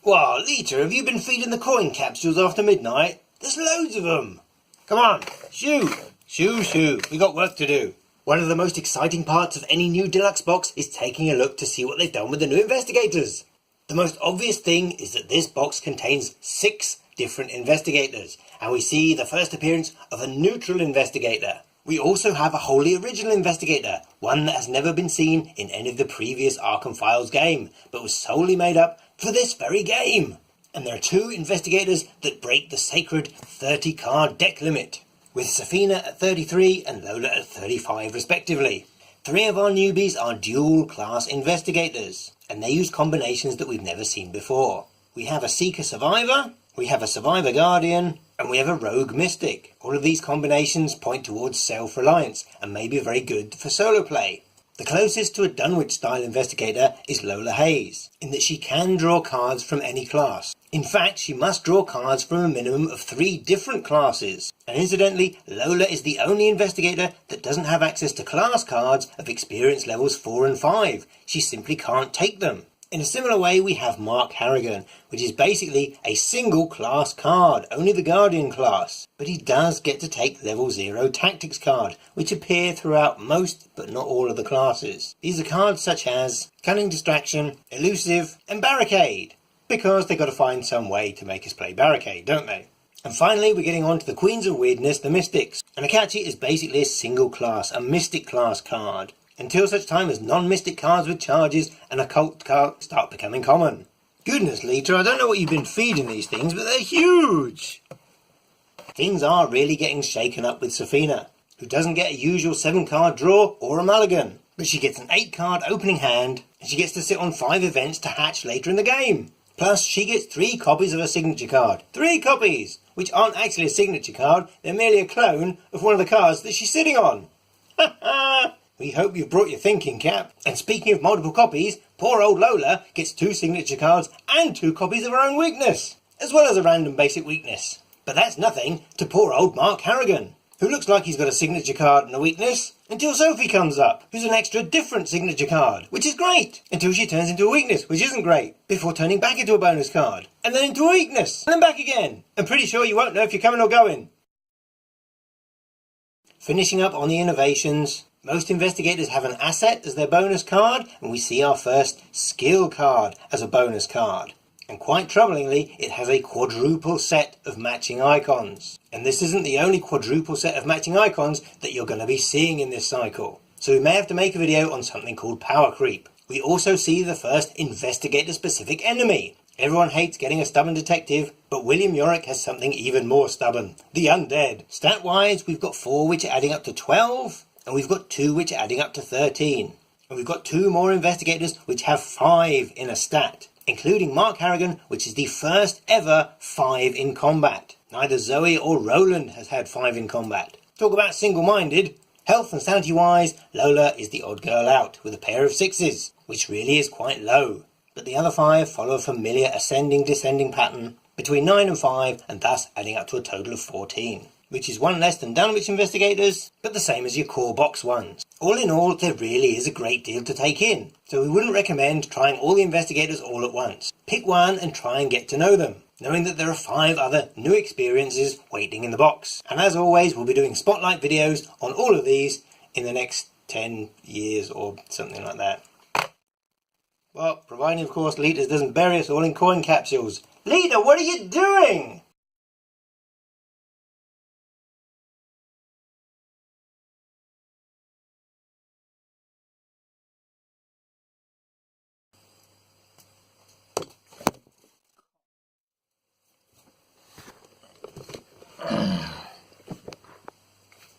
Well, Lita, have you been feeding the coin capsules after midnight? There's loads of them. Come on, shoo, shoo, shoo. We got work to do. One of the most exciting parts of any new deluxe box is taking a look to see what they've done with the new investigators. The most obvious thing is that this box contains 6 different investigators, and we see the first appearance of a neutral investigator. We also have a wholly original investigator, one that has never been seen in any of the previous Arkham Files game, but was solely made up for this very game. And there are 2 investigators that break the sacred 30 card deck limit, with Safina at 33 and Lola at 35 respectively. 3 of our newbies are dual class investigators, and they use combinations that we've never seen before. We have a Seeker Survivor, we have a Survivor Guardian, and we have a Rogue Mystic. All of these combinations point towards self-reliance and may be very good for solo play. The closest to a Dunwich style investigator is Lola Hayes, in that she can draw cards from any class. In fact, she must draw cards from a minimum of 3 different classes. And incidentally, Lola is the only investigator that doesn't have access to class cards of experience levels 4 and 5. She simply can't take them. In a similar way, we have Mark Harrigan, which is basically a single class card, only the Guardian class. But he does get to take level 0 tactics card, which appear throughout most but not all of the classes. These are cards such as Cunning Distraction, Elusive, and Barricade, because they've got to find some way to make us play Barricade, don't they? And finally, we're getting on to the Queens of Weirdness, the Mystics. And Akachi is basically a single class, a Mystic class card, until such time as non-Mystic cards with charges and occult cards start becoming common. Goodness, Lita, I don't know what you've been feeding these things, but they're huge! Things are really getting shaken up with Safina, who doesn't get a usual 7-card draw or a mulligan, but she gets an 8-card opening hand, and she gets to sit on 5 events to hatch later in the game. Plus, she gets 3 copies of a signature card. 3 copies! Which aren't actually a signature card, they're merely a clone of one of the cards that she's sitting on. Ha ha! We hope you've brought your thinking cap. And speaking of multiple copies, poor old Lola gets 2 signature cards and 2 copies of her own weakness, as well as a random basic weakness. But that's nothing to poor old Mark Harrigan, who looks like he's got a signature card and a weakness, until Sophie comes up, who's an extra different signature card, which is great, until she turns into a weakness, which isn't great, before turning back into a bonus card, and then into a weakness, and then back again. I'm pretty sure you won't know if you're coming or going. Finishing up on the innovations, most investigators have an asset as their bonus card, and we see our first skill card as a bonus card. And quite troublingly, it has a quadruple set of matching icons. And this isn't the only quadruple set of matching icons that you're going to be seeing in this cycle. So we may have to make a video on something called power creep. We also see the first investigator-specific enemy. Everyone hates getting a stubborn detective, but William Yorick has something even more stubborn. The Undead. Stat-wise, we've got 4 which are adding up to 12, and we've got 2 which are adding up to 13. And we've got 2 more investigators which have 5 in a stat, including Mark Harrigan, which is the first ever 5 in combat. Neither Zoe or Roland has had 5 in combat. Talk about single-minded. Health and sanity-wise, Lola is the odd girl out, with a pair of 6s, which really is quite low. But the other 5 follow a familiar ascending-descending pattern between 9 and 5, and thus adding up to a total of 14. Which is 1 less than Dunwich investigators, but the same as your core box ones. All in all, there really is a great deal to take in, so we wouldn't recommend trying all the investigators all at once. Pick one and try and get to know them, knowing that there are 5 other new experiences waiting in the box. And as always, we'll be doing spotlight videos on all of these in the next 10 years or something like that. Well, providing of course Lita doesn't bury us all in coin capsules. Lita, what are you doing?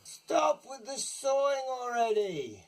Stop with the sawing already!